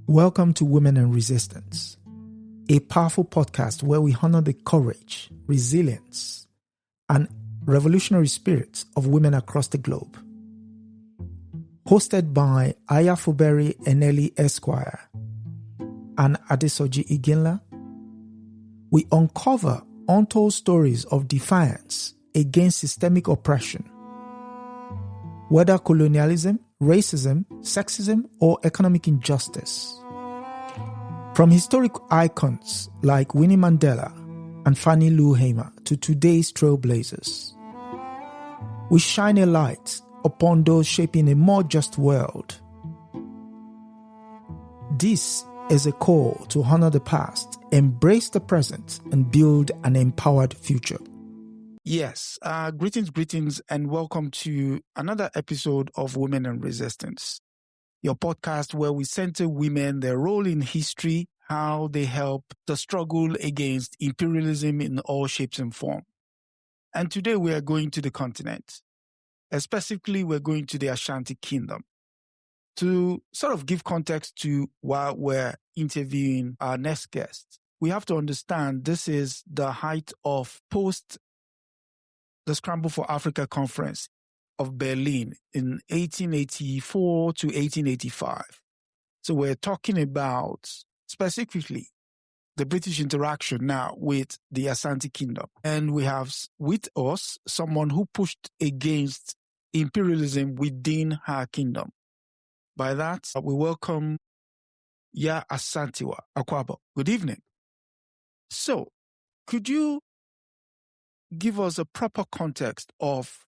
Welcome to Women and Resistance, a powerful podcast where we honor the courage, resilience, and revolutionary spirits of women across the globe. Hosted by Ayafuberi Eneli Esquire and Adesoji Iginla, we uncover untold stories of defiance against systemic oppression, whether colonialism, racism, sexism, or economic injustice. From historic icons like Winnie Mandela and Fannie Lou Hamer to today's trailblazers, we shine a light upon those shaping a more just world. This is a call to honor the past, embrace the present, and build an empowered future. Yes, greetings, and welcome to another episode of Women and Resistance, your podcast where we center women, their role in history, how they help the struggle against imperialism in all shapes and forms. And today we are going to the continent. Specifically, we're going to the Ashanti Kingdom. To sort of give context to why we're interviewing our next guest, we have to understand this is the height of the Scramble for Africa Conference of Berlin in 1884 to 1885. So we're talking about specifically the British interaction now with the Ashanti Kingdom. And we have with us someone who pushed against imperialism within her kingdom. By that, we welcome Yaa Asantewaa Akwabo. Good evening. So, could you give us a proper context of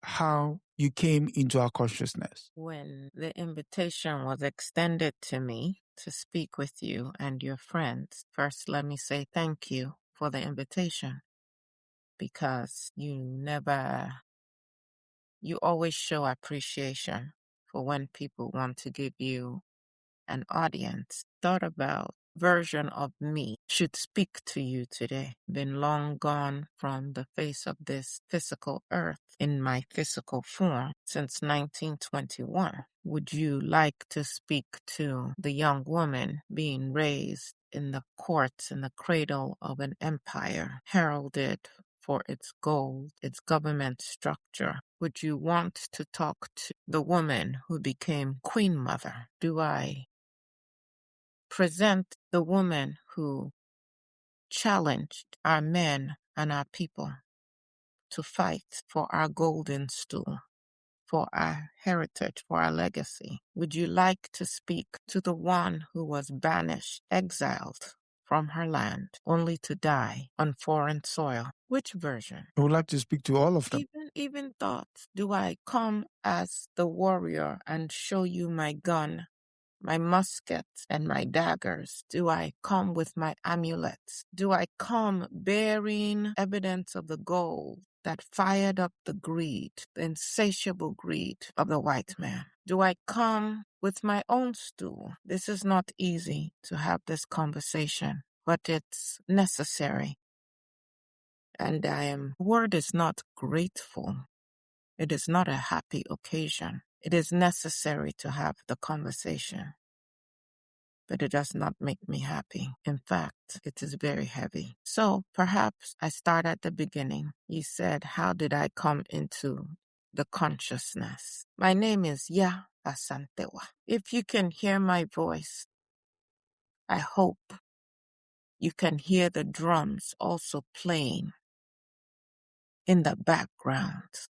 how you came into our consciousness? When the invitation was extended to me to speak with you and your friends, first let me say thank you for the invitation, because you always show appreciation for when people want to give you an audience. Thought about version of me should speak to you today. Been long gone from the face of this physical earth in my physical form since 1921. Would you like to speak to the young woman being raised in the courts in the cradle of an empire, heralded for its gold, its government structure? Would you want to talk to the woman who became Queen Mother? Do I present the woman who challenged our men and our people to fight for our golden stool, for our heritage, for our legacy? Would you like to speak to the one who was banished, exiled from her land, only to die on foreign soil? Which version? I would like to speak to all of them. Even thoughts. Do I come as the warrior and show you my gun, my musket, and my daggers? Do I come with my amulets? Do I come bearing evidence of the gold that fired up the greed, the insatiable greed of the white man? Do I come with my own stool? This is not easy to have this conversation, but it's necessary. And word is not grateful. It is not a happy occasion. It is necessary to have the conversation, but it does not make me happy. In fact, it is very heavy. So perhaps I start at the beginning. You said, how did I come into the consciousness? My name is Yaa Asantewa. If you can hear my voice, I hope you can hear the drums also playing in the background.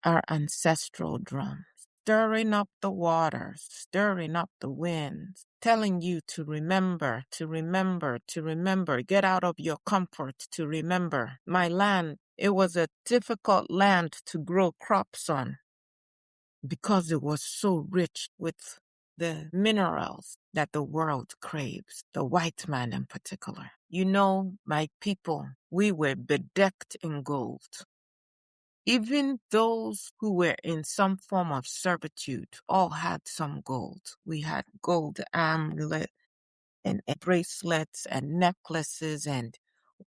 Our ancestral drums, stirring up the waters, stirring up the winds, telling you to remember, to remember, to remember. Get out of your comfort to remember. My land, it was a difficult land to grow crops on because it was so rich with the minerals that the world craves, the white man in particular. You know, my people, we were bedecked in gold. Even those who were in some form of servitude all had some gold. We had gold amulet and bracelets and necklaces, and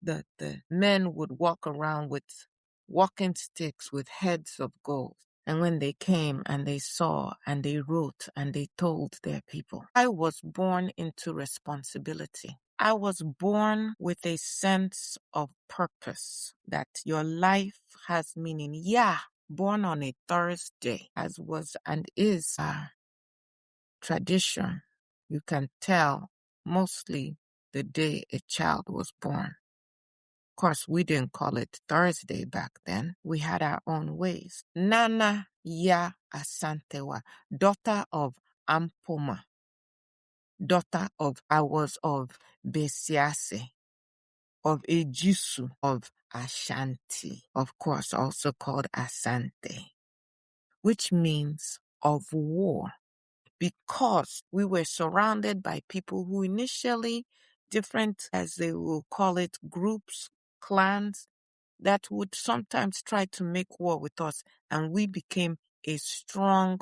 the men would walk around with walking sticks with heads of gold. And when they came and they saw and they wrote and they told their people, I was born into responsibility. I was born with a sense of purpose, that your life has meaning. Yeah, born on a Thursday, as was and is our tradition. You can tell mostly the day a child was born. Of course, we didn't call it Thursday back then. We had our own ways. Nana Yaa Asantewa, daughter of Ampoma, daughter of Besiase, of Ejisu, of Ashanti, of course, also called Asante, which means of war, because we were surrounded by people who initially, different, as they will call it, groups, clans, that would sometimes try to make war with us, and we became a strong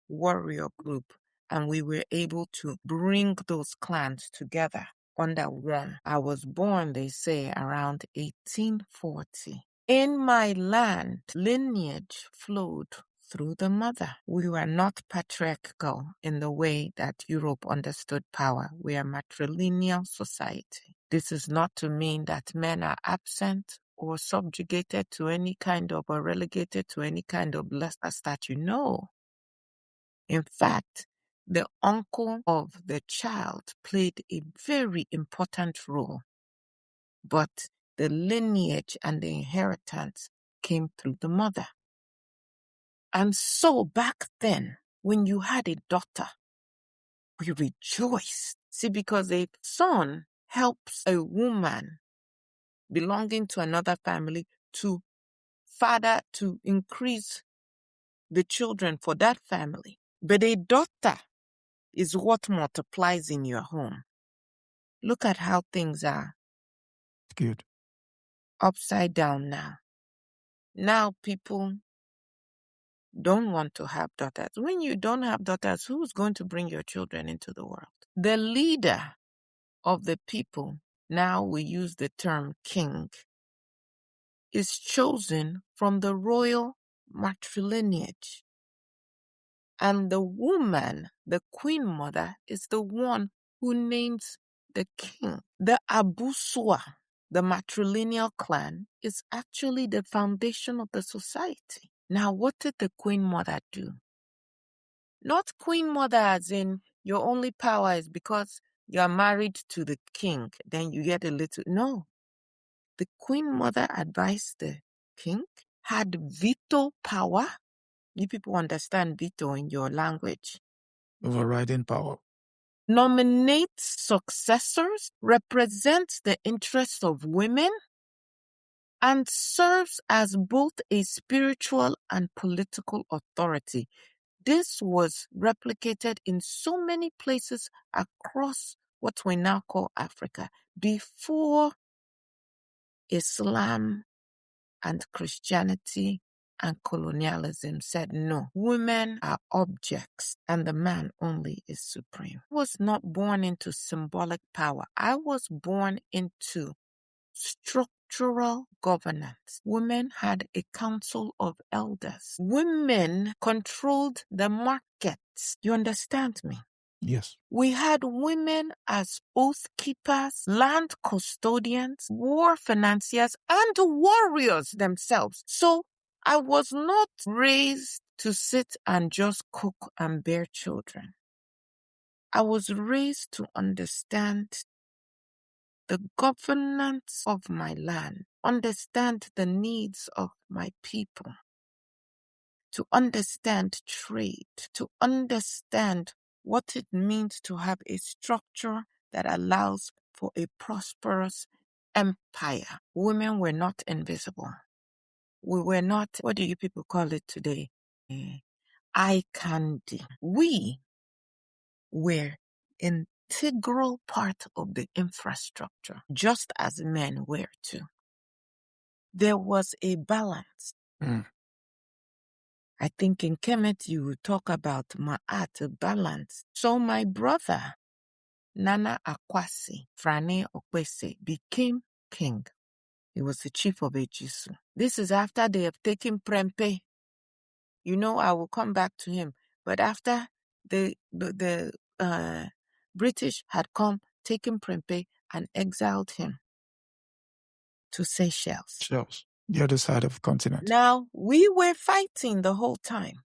warrior group, and we were able to bring those clans together under one. I was born, they say, around 1840. In my land, lineage flowed through the mother. We were not patriarchal in the way that Europe understood power. We are a matrilineal society. This is not to mean that men are absent or subjugated to any kind of, or relegated to any kind of lesser stature. No. In fact, the uncle of the child played a very important role, but the lineage and the inheritance came through the mother. And so back then, when you had a daughter, we rejoiced. See, because a son helps a woman belonging to another family to increase the children for that family. But a daughter is what multiplies in your home. Look at how things are. Good. Upside down now. Now people don't want to have daughters. When you don't have daughters, who's going to bring your children into the world? The leader of the people, now we use the term king, is chosen from the royal matrilineage. And the woman, the queen mother, is the one who names the king. The Abusua, the matrilineal clan, is actually the foundation of the society. Now, what did the queen mother do? Not queen mother as in your only power is because you are married to the king, then you get a little. No. The queen mother advised the king, had veto power. You people understand veto in your language. Overriding power. Nominates successors, represents the interests of women, and serves as both a spiritual and political authority. This was replicated in so many places across what we now call Africa before Islam and Christianity and colonialism said no, women are objects and the man only is supreme. I was not born into symbolic power. I was born into structural governance. Women had a council of elders. Women controlled the markets. You understand me? Yes. We had women as oath keepers, land custodians, war financiers, and warriors themselves. So I was not raised to sit and just cook and bear children. I was raised to understand the governance of my land, understand the needs of my people, to understand trade, to understand what it means to have a structure that allows for a prosperous empire. Women were not invisible. We were not, what do you people call it today? Eye candy. We were integral part of the infrastructure, just as men were too. There was a balance. I think in Kemet you will talk about Ma'at, balance. So my brother, Nana Akwasi, Frane Okwese, became king. He was the chief of Ejisu. This is after they have taken Prempe. I will come back to him. But after the British had come, taken Prempeh and exiled him to Seychelles. Shells. The other side of the continent. Now, we were fighting the whole time.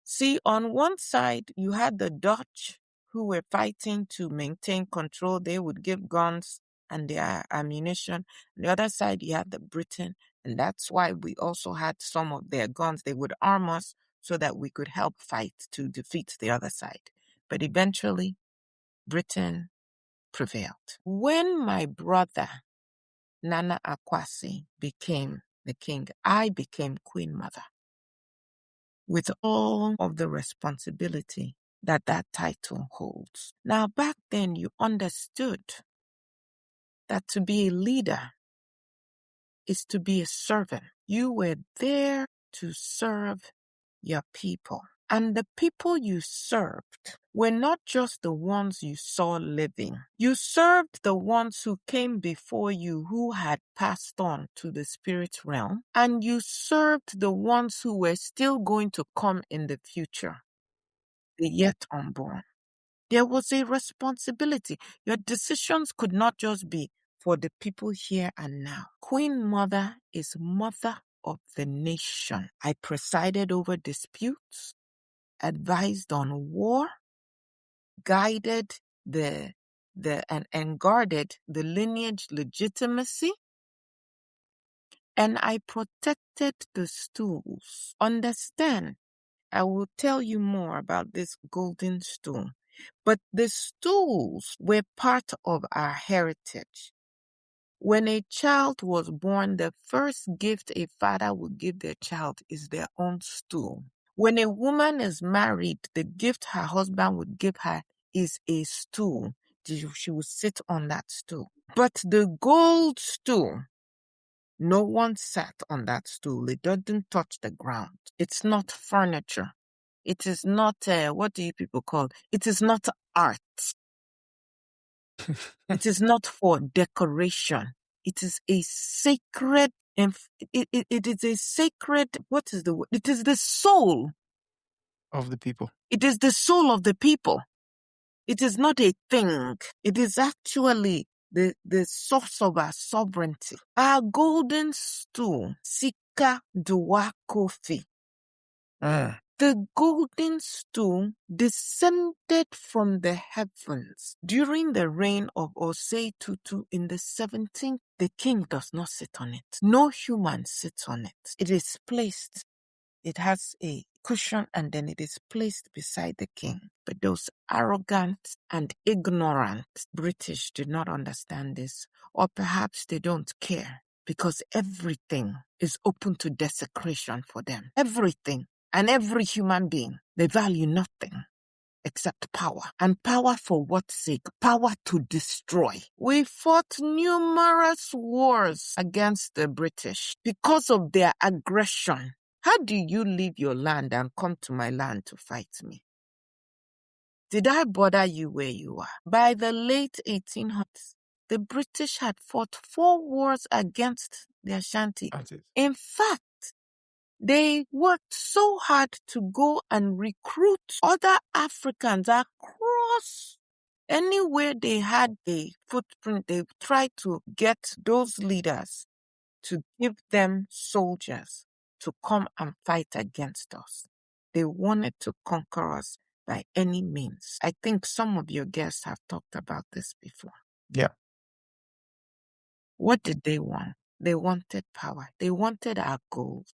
See, on one side, you had the Dutch who were fighting to maintain control. They would give guns and their ammunition. On the other side, you had the Britain, and that's why we also had some of their guns. They would arm us so that we could help fight to defeat the other side. But eventually, Britain prevailed. When my brother, Nana Akwasi, became the king, I became Queen Mother, with all of the responsibility that title holds. Now, back then, you understood that to be a leader is to be a servant. You were there to serve your people. And the people you served were not just the ones you saw living. You served the ones who came before you, who had passed on to the spirit realm, and you served the ones who were still going to come in the future, the yet unborn. There was a responsibility. Your decisions could not just be for the people here and now. Queen Mother is mother of the nation. I presided over disputes, advised on war, guided and guarded the lineage legitimacy, and I protected the stools. Understand, I will tell you more about this golden stool, but the stools were part of our heritage. When a child was born, the first gift a father would give their child is their own stool. When a woman is married, the gift her husband would give her is a stool. She would sit on that stool. But the gold stool, no one sat on that stool. It doesn't touch the ground. It's not furniture. It is not, what do you people call it? It is not art. It is not for decoration. It is a sacred, it is a sacred, what is the word? It is the soul of the people. It is the soul of the people. It is not a thing. It is actually the source of our sovereignty. Our golden stool, Sika Dua Kofi. The golden stool descended from the heavens during the reign of Osei Tutu in the 17th. The king does not sit on it. No human sits on it. It is placed. It has a cushion and then it is placed beside the king. But those arrogant and ignorant British do not understand this, or perhaps they don't care, because everything is open to desecration for them. Everything. And every human being, they value nothing except power. And power for what sake? Power to destroy. We fought numerous wars against the British because of their aggression. How do you leave your land and come to my land to fight me? Did I bother you where you are? By the late 1800s, the British had fought 4 wars against the Ashanti. In fact, they worked so hard to go and recruit other Africans across anywhere they had a footprint. They tried to get those leaders to give them soldiers to come and fight against us. They wanted to conquer us by any means. I think some of your guests have talked about this before. Yeah. What did they want? They wanted power. They wanted our gold.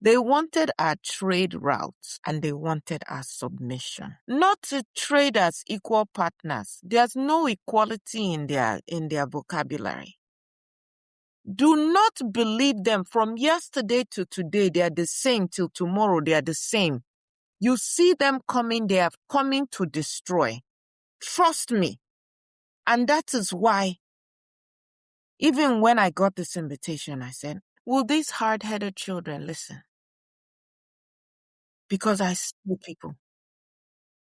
They wanted our trade routes and they wanted our submission. Not to trade as equal partners. There's no equality in their vocabulary. Do not believe them. From yesterday to today, they are the same. Till tomorrow, they are the same. You see them coming, they are coming to destroy. Trust me. And that is why, even when I got this invitation, I said, will these hard-headed children listen? Because I see people.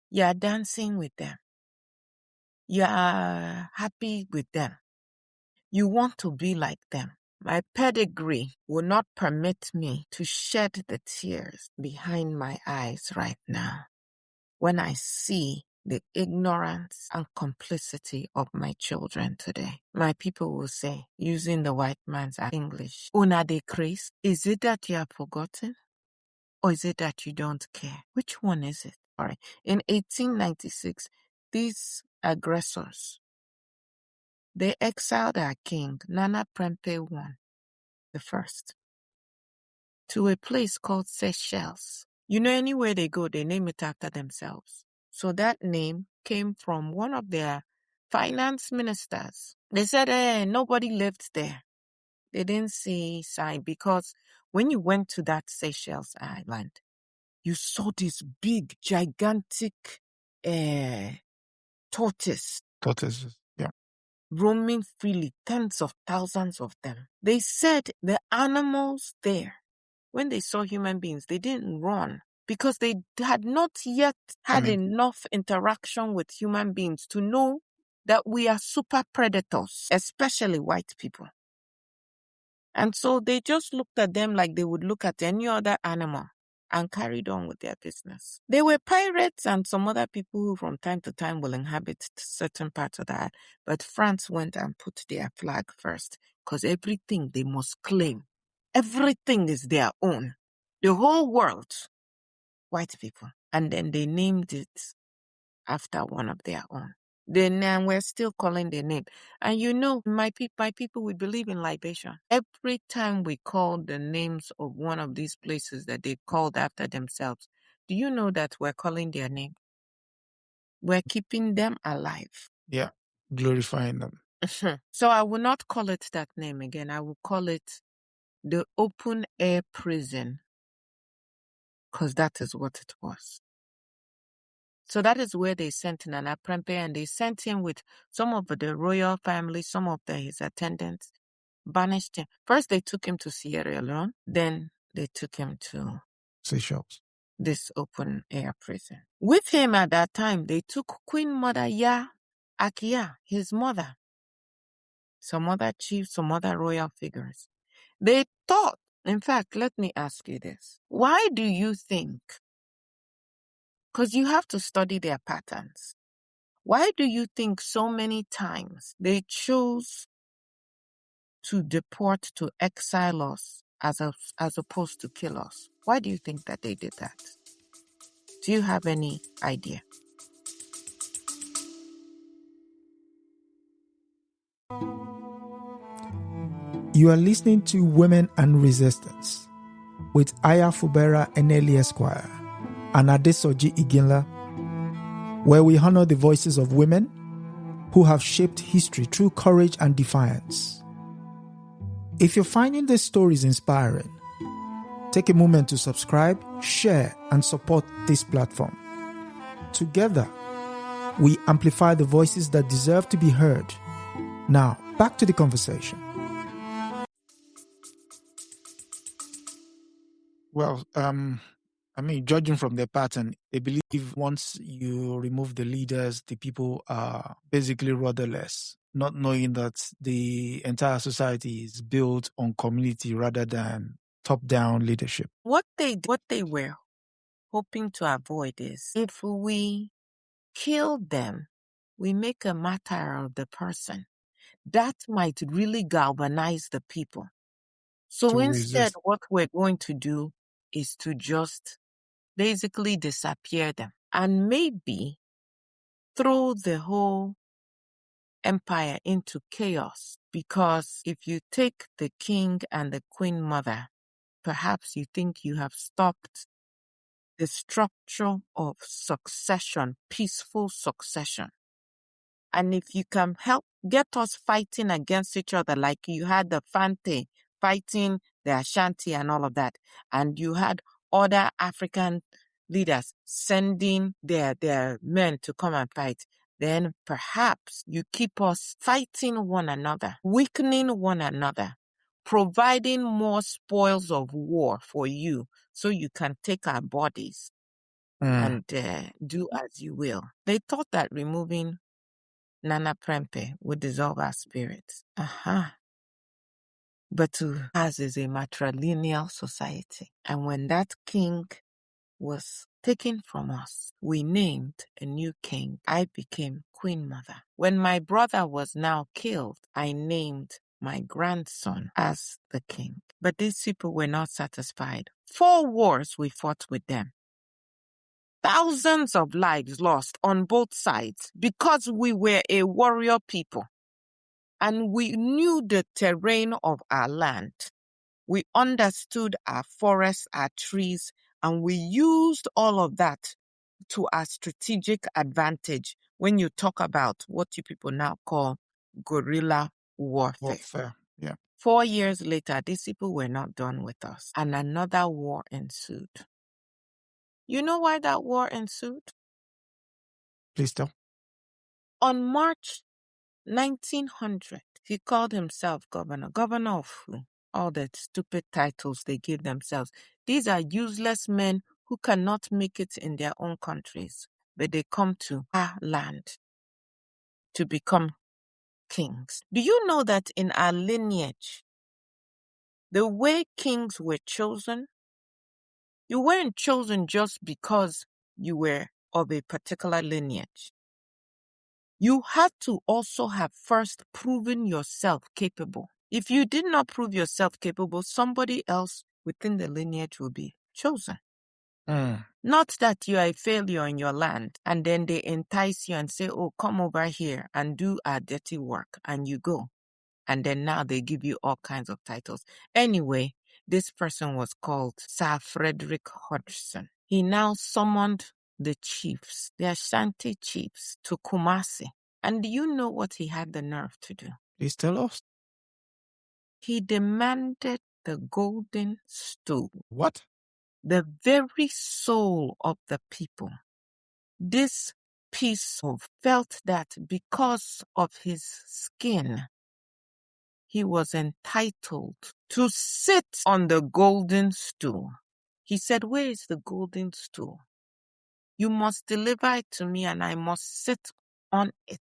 You are dancing with them. You are happy with them. You want to be like them. My pedigree will not permit me to shed the tears behind my eyes right now when I see the ignorance and complicity of my children today. My people will say, using the white man's English, "Una de Chris, is it that you have forgotten? Or is it that you don't care? Which one is it?" All right. In 1896, these aggressors, they exiled our king, Nana Prempe I, the first, to a place called Seychelles. You know, anywhere they go, they name it after themselves. So that name came from one of their finance ministers. They said, nobody lived there. They didn't see sign because when you went to that Seychelles island, you saw this big, gigantic tortoise Tortoises. Yeah. roaming freely, tens of thousands of them. They said the animals there, when they saw human beings, they didn't run because they had not yet had enough interaction with human beings to know that we are super predators, especially white people. And so they just looked at them like they would look at any other animal and carried on with their business. They were pirates and some other people who from time to time will inhabit certain parts of that. But France went and put their flag first because everything they must claim, everything is their own. The whole world, white people. And then they named it after one of their own. Then we're still calling their name. And you know, my people, we believe in libation. Every time we call the names of one of these places that they called after themselves, do you know that we're calling their name? We're keeping them alive. Yeah. Glorifying them. So I will not call it that name again. I will call it the open air prison, because that is what it was. So that is where they sent Nana Prempe, and they sent him with some of the royal family, some of his attendants, banished him. First, they took him to Sierra Leone. Then they took him to Seychelles. this open air prison. With him at that time, they took Queen Mother Yaa Asantewa, his mother, some other chiefs, some other royal figures. They thought, in fact, let me ask you this. Why do you think, because you have to study their patterns, why do you think so many times they chose to deport, to exile us as opposed to kill us? Why do you think that they did that? Do you have any idea? You are listening to Women and Resistance with Aya Fubera Eneli Esquire and Adesoji Iginla, where we honor the voices of women who have shaped history through courage and defiance. If you're finding these stories inspiring, take a moment to subscribe, share, and support this platform. Together, we amplify the voices that deserve to be heard. Now, back to the conversation. Well, judging from their pattern, they believe once you remove the leaders, the people are basically rudderless, not knowing that the entire society is built on community rather than top-down leadership. What they were hoping to avoid is, if we kill them, we make a martyr of the person. That might really galvanize the people. So instead, what we're going to do is to just basically disappear them and maybe throw the whole empire into chaos. Because if you take the king and the queen mother, perhaps you think you have stopped the structure of succession, peaceful succession. And if you can help get us fighting against each other, like you had the Fante fighting the Ashanti and all of that, and you had other African leaders sending their men to come and fight, then perhaps you keep us fighting one another, weakening one another, providing more spoils of war for you so you can take our bodies and do as you will. They thought that removing Nana Prempe would dissolve our spirits. but ours is a matrilineal society. And when that king was taken from us, we named a new king. I became Queen Mother. When my brother was now killed, I named my grandson as the king. But these people were not satisfied. 4 wars we fought with them. Thousands of lives lost on both sides because we were a warrior people. And we knew the terrain of our land. We understood our forests, our trees, and we used all of that to our strategic advantage when you talk about what you people now call guerrilla warfare. Yeah. 4 years later, these people were not done with us, and another war ensued. You know why that war ensued? Please tell. On March 1900, he called himself governor. Governor of who? All the stupid titles they give themselves. These are useless men who cannot make it in their own countries, but they come to our land to become kings. Do you know that in our lineage, the way kings were chosen, you weren't chosen just because you were of a particular lineage. You had to also have first proven yourself capable. If you did not prove yourself capable, somebody else within the lineage will be chosen. Not that you are a failure in your land and then they entice you and say, oh, come over here and do our dirty work, and you go. And then now they give you all kinds of titles. Anyway, this person was called Sir Frederick Hodgson. He now summoned the chiefs, the Ashanti chiefs, to Kumasi. And do you know what he had the nerve to do? Please tell us. He demanded the golden stool. What? The very soul of the people. This piece of felt that because of his skin, he was entitled to sit on the golden stool. He said, where is the golden stool? You must deliver it to me and I must sit on it.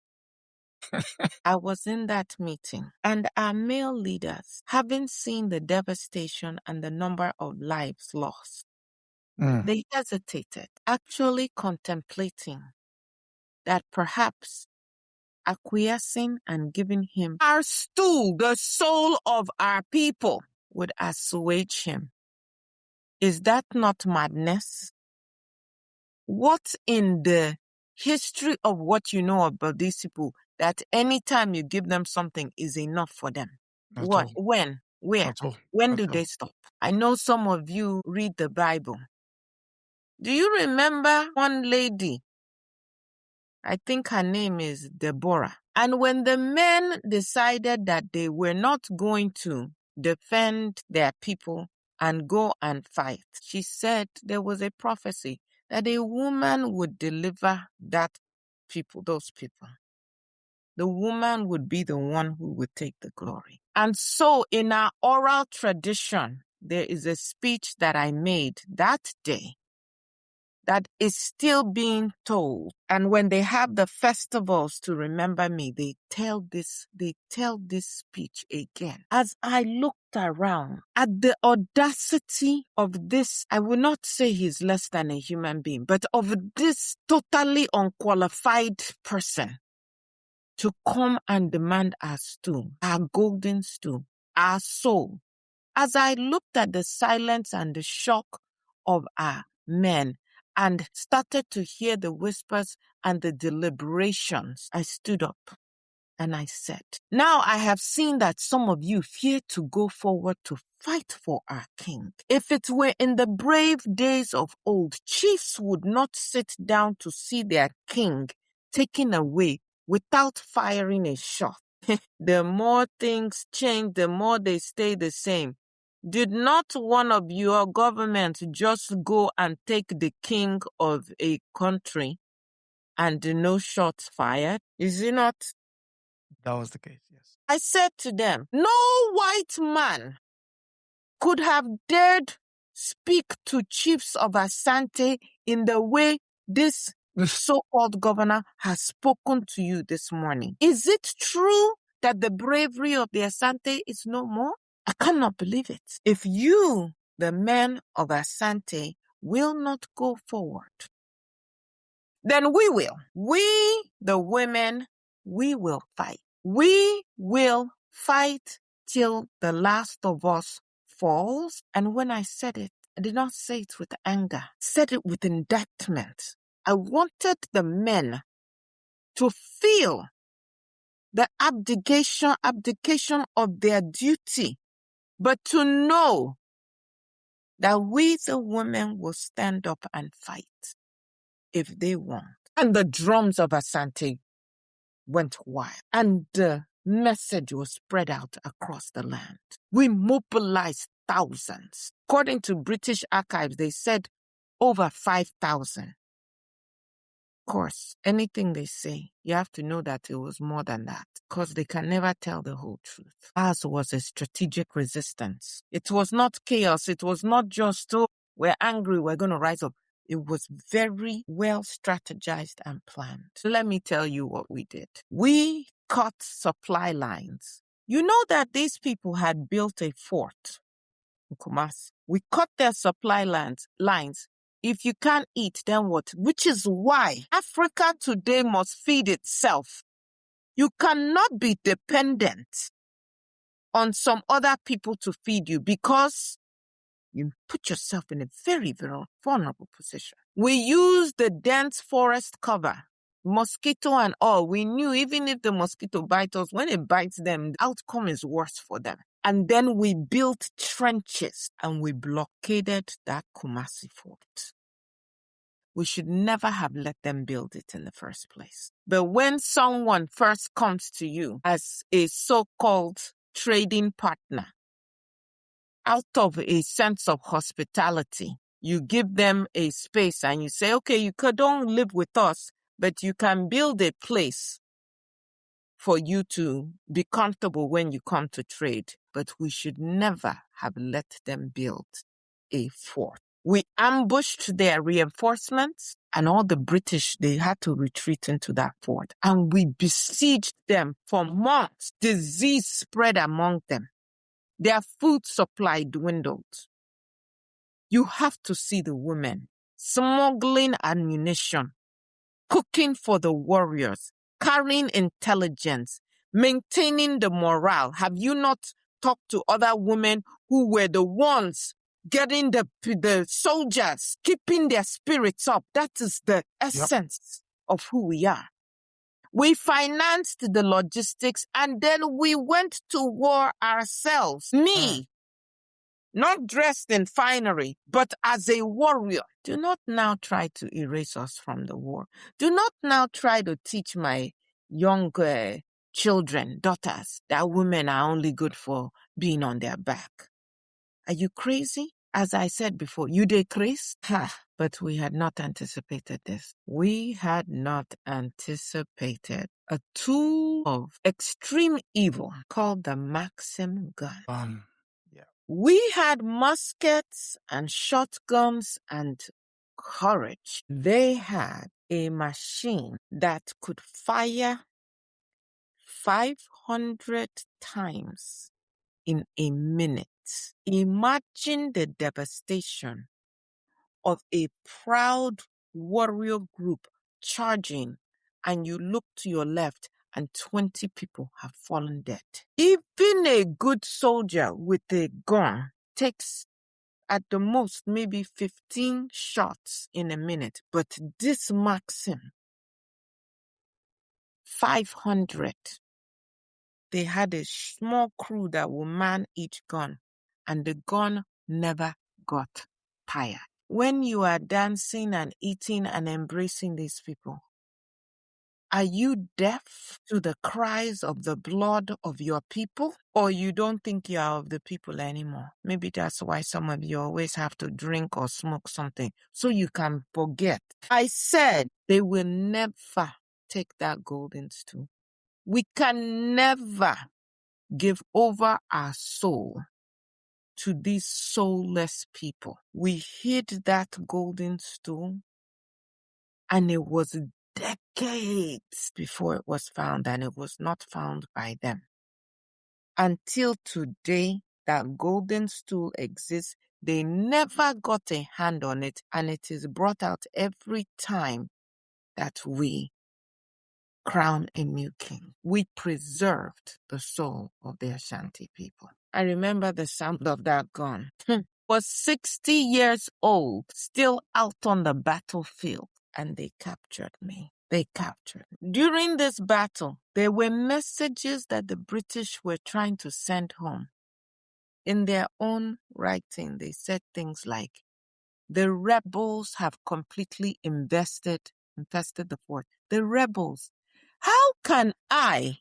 I was in that meeting, and our male leaders, having seen the devastation and the number of lives lost, they hesitated, actually contemplating that perhaps acquiescing and giving him our stool, the soul of our people, would assuage him. Is that not madness? What in the history of what you know about these people that anytime you give them something is enough for them? Not What? all. When? Where? Not all. When Not do all. they stop? I know some of you read the Bible. Do you remember one lady? I think her name is Deborah. And when the men decided that they were not going to defend their people and go and fight, she said there was a prophecy that a woman would deliver those people. The woman would be the one who would take the glory. And so in our oral tradition, there is a speech that I made that day that is still being told. And when they have the festivals to remember me, they tell this speech again. As I looked around at the audacity of this, I will not say he's less than a human being, but of this totally unqualified person to come and demand our stool, our golden stool, our soul. As I looked at the silence and the shock of our men and started to hear the whispers and the deliberations, I stood up and I said, now I have seen that some of you fear to go forward to fight for our king. If it were in the brave days of old, chiefs would not sit down to see their king taken away without firing a shot. The more things change, the more they stay the same. Did not one of your governments just go and take the king of a country and no shots fired? Is it not? That was the case, yes. I said to them, no white man could have dared speak to chiefs of Asante in the way this so-called governor has spoken to you this morning. Is it true that the bravery of the Asante is no more? I cannot believe it. If you, the men of Asante, will not go forward, then we will. We, the women, we will fight. We will fight till the last of us falls. And when I said it, I did not say it with anger. I said it with indictment. I wanted the men to feel the abdication of their duty, but to know that we, the women, will stand up and fight if they want. And the drums of Asante went wild, and the message was spread out across the land. We mobilized thousands. According to British archives, they said over 5,000. Of course, anything they say, you have to know that it was more than that, because they can never tell the whole truth. Ours was a strategic resistance. It was not chaos. It was not just, oh, we're angry, we're going to rise up. It was very well strategized and planned. Let me tell you what we did. We cut supply lines. You know that these people had built a fort in Kumasi. We cut their supply lines. If you can't eat, then what? Which is why Africa today must feed itself. You cannot be dependent on some other people to feed you, because you put yourself in a very, very vulnerable position. We used the dense forest cover, mosquito and all. We knew even if the mosquito bites us, when it bites them, the outcome is worse for them. And then we built trenches and we blockaded that Kumasi fort. We should never have let them build it in the first place. But when someone first comes to you as a so-called trading partner, out of a sense of hospitality, you give them a space and you say, okay, you don't live with us, but you can build a place for you to be comfortable when you come to trade. But we should never have let them build a fort. We ambushed their reinforcements, and all the British, they had to retreat into that fort. And we besieged them for months. Disease spread among them. Their food supply dwindled. You have to see the women smuggling ammunition, cooking for the warriors, carrying intelligence, maintaining the morale. Have you not talked to other women who were the ones getting the soldiers, keeping their spirits up? That is the essence of who we are. We financed the logistics, and then we went to war ourselves. Me, not dressed in finery, but as a warrior. Do not now try to erase us from the war. Do not now try to teach my young children, daughters, that women are only good for being on their back. Are you crazy? As I said before, you dey crazy? But we had not anticipated this. We had not anticipated a tool of extreme evil called the Maxim Gun. We had muskets and shotguns and courage. They had a machine that could fire 500 times in a minute. Imagine the devastation of a proud warrior group charging, and you look to your left and 20 people have fallen dead. Even a good soldier with a gun takes at the most maybe 15 shots in a minute. But this Maxim, 500. They had a small crew that will man each gun, and the gun never got tired. When you are dancing and eating and embracing these people, are you deaf to the cries of the blood of your people? Or you don't think you are of the people anymore? Maybe that's why some of you always have to drink or smoke something so you can forget. I said they will never take that golden stool. We can never give over our soul to these soulless people. We hid that golden stool, and it was decades before it was found, and it was not found by them. Until today, that golden stool exists. They never got a hand on it, and it is brought out every time that we crown a new king. We preserved the soul of the Ashanti people. I remember the sound of that gun. Was 60 years old, still out on the battlefield, and they captured me. They captured me. During this battle, there were messages that the British were trying to send home. In their own writing, they said things like, the rebels have completely infested the fort. The rebels. How can I,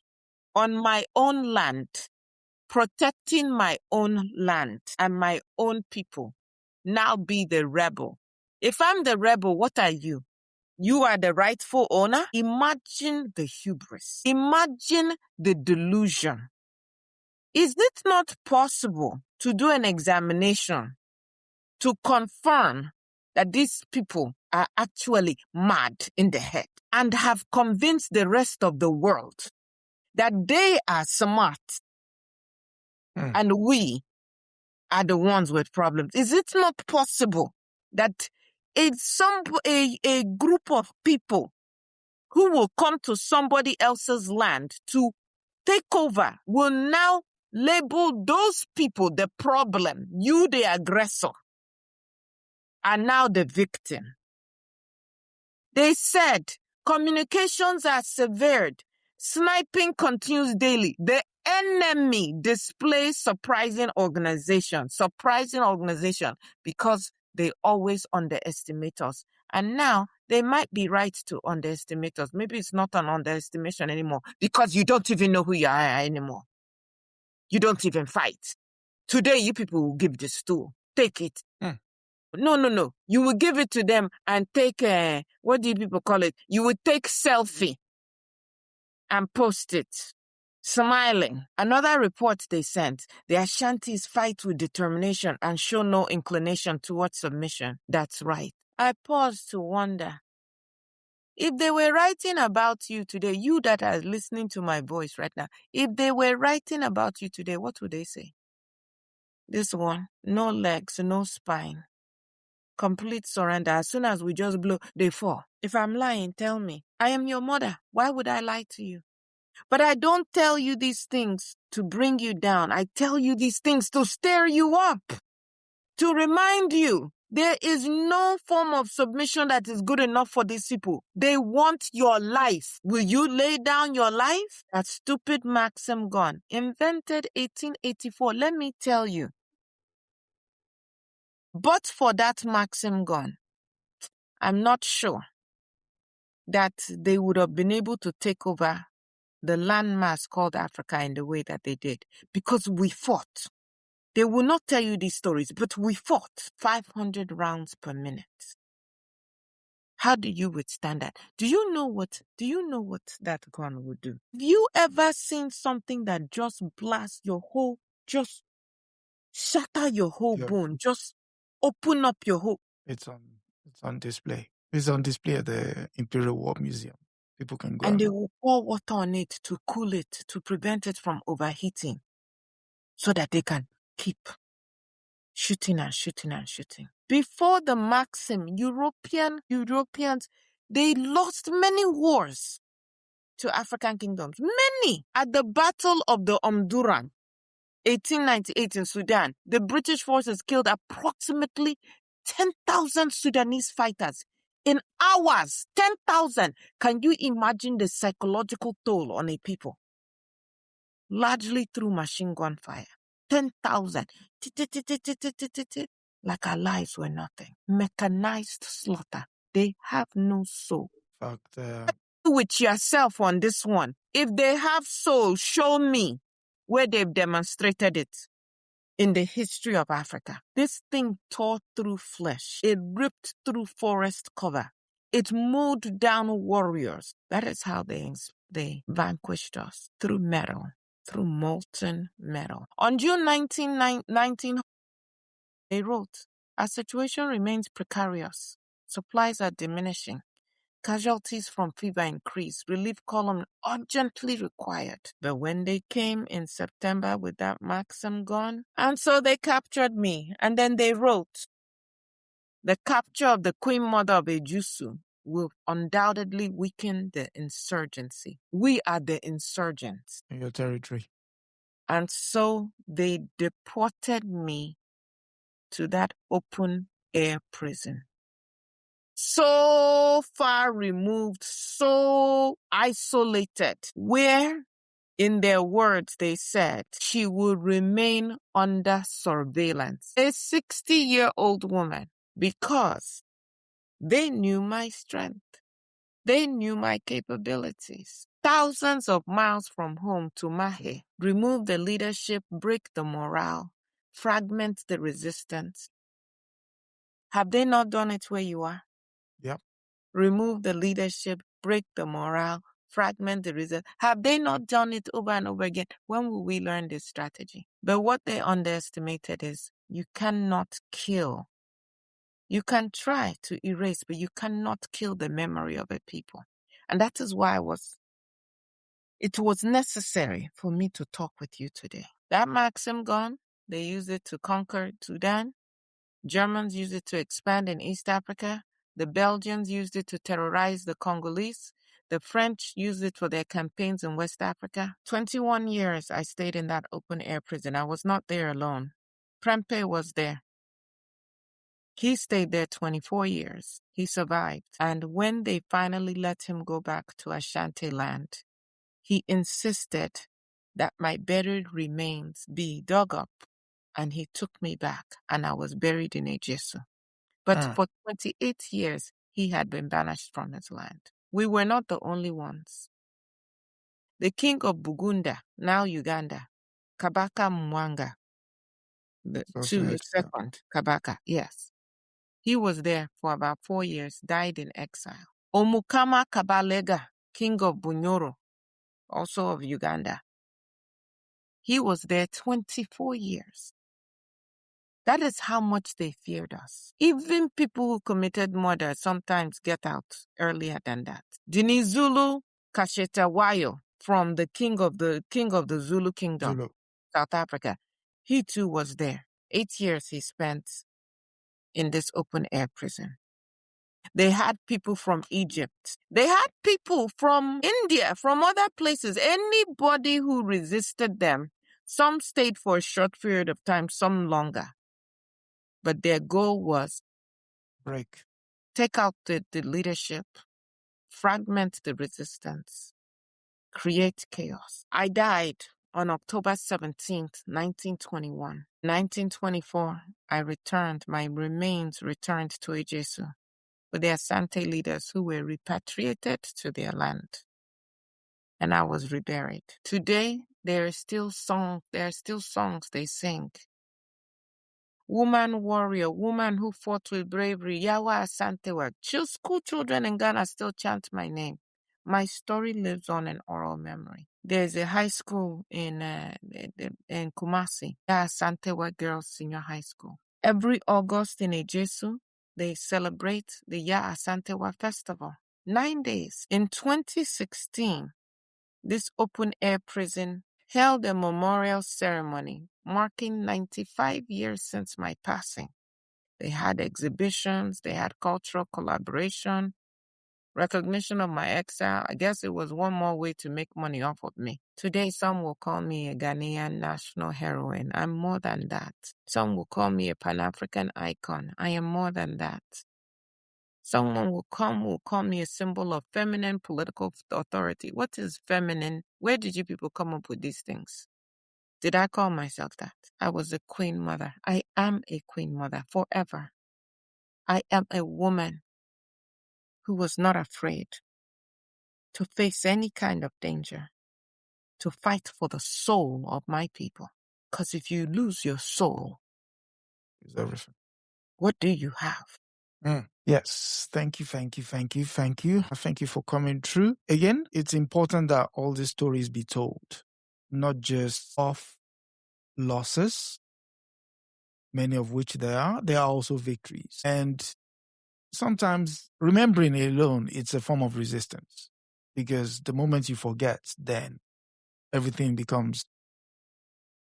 on my own land, protecting my own land and my own people, now be the rebel? If I'm the rebel, what are you? You are the rightful owner? Imagine the hubris. Imagine the delusion. Is it not possible to do an examination to confirm that these people are actually mad in the head and have convinced the rest of the world that they are smart and we are the ones with problems? Is it not possible that a group of people who will come to somebody else's land to take over will now label those people the problem, you the aggressor, are now the victim? They said communications are severed. Sniping continues daily. The enemy displays surprising organization, because they always underestimate us. And now they might be right to underestimate us. Maybe it's not an underestimation anymore because you don't even know who you are anymore. You don't even fight. Today, you people will give the stool. Take it. No. You will give it to them and take, what do people call it? You will take selfie and post it, smiling. Another report they sent, the Ashantis fight with determination and show no inclination towards submission. That's right. I pause to wonder, if they were writing about you today, you that are listening to my voice right now, if they were writing about you today, what would they say? This one, no legs, no spine. Complete surrender. As soon as we just blow, they fall. If I'm lying, tell me. I am your mother. Why would I lie to you? But I don't tell you these things to bring you down. I tell you these things to stir you up, to remind you there is no form of submission that is good enough for these people. They want your life. Will you lay down your life? That stupid Maxim Gun, invented 1884. Let me tell you, but for that Maxim Gun, I'm not sure that they would have been able to take over the landmass called Africa in the way that they did, because we fought. They will not tell you these stories, but we fought 500 rounds per minute. How do you withstand that? Do you know what that gun would do? Have you ever seen something that just blasts your whole, just shatter your whole bone, just open up your whole? It's on display. It's on display at the Imperial War Museum. People can go. And they will pour water on it to cool it, to prevent it from overheating, so that they can keep shooting and shooting and shooting. Before the Maxim, Europeans, they lost many wars to African kingdoms. Many. At the Battle of the Omdurman, 1898 in Sudan, the British forces killed approximately 10,000 Sudanese fighters. In hours, 10,000. Can you imagine the psychological toll on a people? Largely through machine gun fire. 10,000. Like our lives were nothing. Mechanized slaughter. They have no soul. In fact, with yourself on this one. If they have soul, show me where they've demonstrated it in the history of Africa. This thing tore through flesh. It ripped through forest cover. It mowed down warriors. That is how they vanquished us, through metal, through molten metal. On June 19, they wrote, our situation remains precarious. Supplies are diminishing. Casualties from fever increased. Relief column urgently required. But when they came in September with that Maxim Gun, and so they captured me. And then they wrote, the capture of the Queen Mother of Ejusu will undoubtedly weaken the insurgency. We are the insurgents. In your territory. And so they deported me to that open air prison. So far removed, so isolated, where, in their words, they said she would remain under surveillance. A 60-year-old woman, because they knew my strength. They knew my capabilities. Thousands of miles from home to Mahe, remove the leadership, break the morale, fragment the resistance. Have they not done it where you are? Yep. Remove the leadership, break the morale, fragment the resistance. Have they not done it over and over again? When will we learn this strategy? But what they underestimated is you cannot kill. You can try to erase, but you cannot kill the memory of a people. And that is why it was necessary for me to talk with you today. That Maxim Gun, they used it to conquer Sudan. Germans used it to expand in East Africa. The Belgians used it to terrorize the Congolese. The French used it for their campaigns in West Africa. 21 years I stayed in that open air prison. I was not there alone. Prempeh was there. He stayed there 24 years. He survived. And when they finally let him go back to Ashanti land, he insisted that my buried remains be dug up, and he took me back, and I was buried in Ejesu. But for 28 years, he had been banished from his land. We were not the only ones. The king of Bugunda, now Uganda, Kabaka Mwanga, the second Kabaka, yes. He was there for about 4 years, died in exile. Omukama Kabalega, king of Bunyoro, also of Uganda. He was there 24 years. That is how much they feared us. Even people who committed murder sometimes get out earlier than that. Dinizulu Kashetawayo, from the king of the Zulu Kingdom, South Africa, he too was there. 8 years he spent in this open air prison. They had people from Egypt. They had people from India, from other places. Anybody who resisted them, some stayed for a short period of time, some longer. But their goal was take out the leadership, fragment the resistance, create chaos. I died on October 17th, 1921. 1924, I returned. My remains returned to Ejesu with the Asante leaders who were repatriated to their land. And I was reburied. Today, there are still songs they sing. Woman warrior, woman who fought with bravery, Yaa Asantewaa. School children in Ghana still chant my name. My story lives on in oral memory. There's a high school in Kumasi, Yaa Asantewaa Girls Senior High School. Every August in Ejesu, they celebrate the Yaa Asantewaa Festival. 9 days. In 2016, this open-air prison held a memorial ceremony marking 95 years since my passing. They had exhibitions, they had cultural collaboration, recognition of my exile. I guess it was one more way to make money off of me. Today, some will call me a Ghanaian national heroine. I'm more than that. Some will call me a Pan-African icon. I am more than that. Someone will call me a symbol of feminine political authority. What is feminine? Where did you people come up with these things? Did I call myself that? I was a queen mother. I am a queen mother forever. I am a woman who was not afraid to face any kind of danger, to fight for the soul of my people. Because if you lose your soul, It's everything. What do you have? Yes, thank you. Thank you for coming through. Again, it's important that all these stories be told, not just of losses, many of which there are also victories. And sometimes remembering alone, it's a form of resistance, because the moment you forget, then everything becomes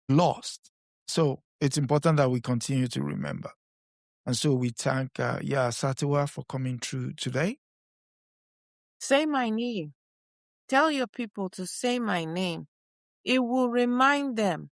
lost. So it's important that we continue to remember. And so we thank Yaa Asantewaa for coming through today. Say my name. Tell your people to say my name. It will remind them,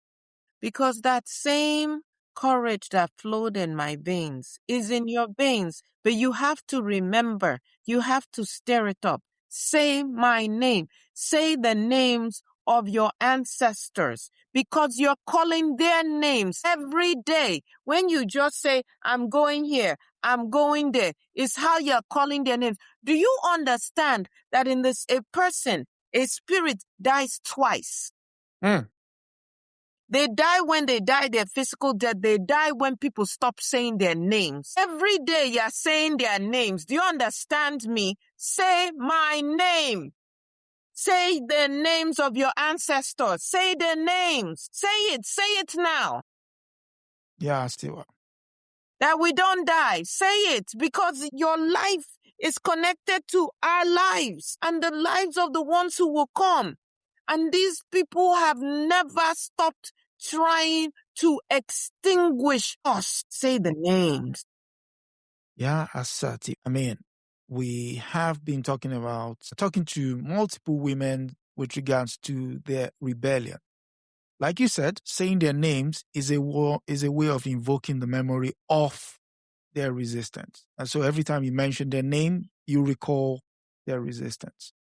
because that same courage that flowed in my veins is in your veins. But you have to remember, you have to stir it up. Say my name. Say the names of your ancestors, because you're calling their names every day. When you just say, I'm going here, I'm going there, is how you're calling their names. Do you understand that in this, a person, a spirit dies twice? They die when they die their physical death. They die when people stop saying their names. Every day you're saying their names. Do you understand me? Say my name. Say the names of your ancestors. Say their names. Say it now. Yaa Asantewaa. That we don't die. Say it, because your life is connected to our lives and the lives of the ones who will come. And these people have never stopped trying to extinguish us. Say the names. Yaa Asantewaa. I mean, we have been talking to multiple women with regards to their rebellion. Like you said, saying their names is a way of invoking the memory of their resistance. And so every time you mention their name, you recall their resistance.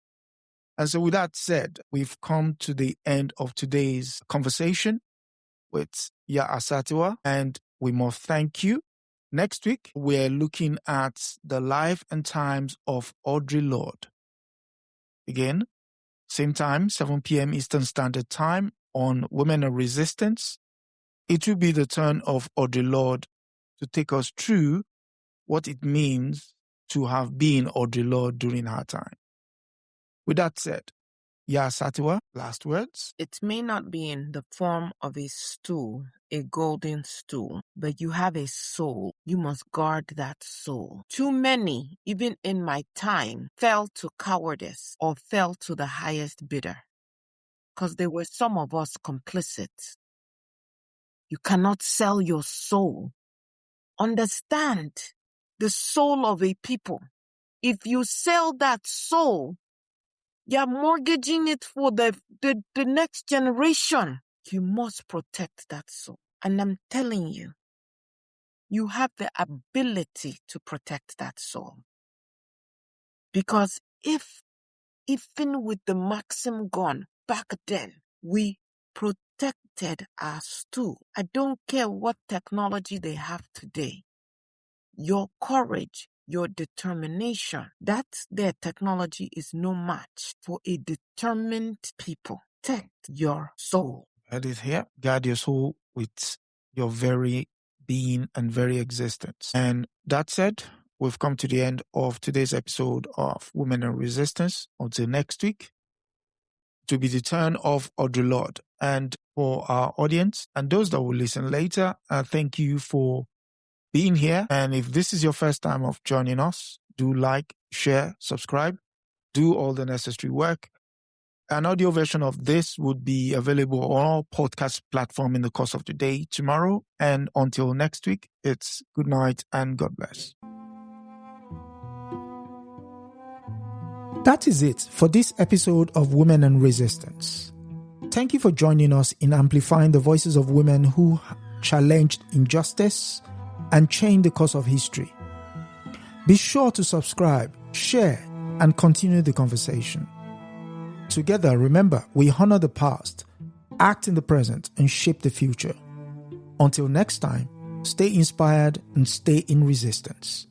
And so with that said, we've come to the end of today's conversation with Yaa Asantewaa, and we must thank you. Next week, we're looking at the life and times of Audre Lorde. Again, same time, 7 p.m. Eastern Standard Time on Women and Resistance. It will be the turn of Audre Lorde to take us through what it means to have been Audre Lorde during her time. With that said, Yaa Asantewaa, last words? It may not be in the form of a stool, a golden stool, but you have a soul. You must guard that soul. Too many, even in my time, fell to cowardice or fell to the highest bidder, because there were some of us complicit. You cannot sell your soul. Understand the soul of a people. If you sell that soul, you're mortgaging it for the next generation. You must protect that soul. And I'm telling you, you have the ability to protect that soul. Because if, even with the Maxim Gun back then, we protected our stool, I don't care what technology they have today, your courage, your determination, that their technology is no match for a determined people. Protect your soul. That is here. Guard your soul with your very being and very existence. And that said, we've come to the end of today's episode of Women and Resistance. Until next week, to be the turn of Audre Lorde. And for our audience and those that will listen later, thank you for being here. And if this is your first time of joining us, do like, share, subscribe, do all the necessary work. An audio version of this would be available on all podcast platforms in the course of the day tomorrow. And until next week, it's good night and God bless. That is it for this episode of Women and Resistance. Thank you for joining us in amplifying the voices of women who challenged injustice and changed the course of history. Be sure to subscribe, share, and continue the conversation. Together, remember, we honor the past, act in the present, and shape the future. Until next time, stay inspired and stay in resistance.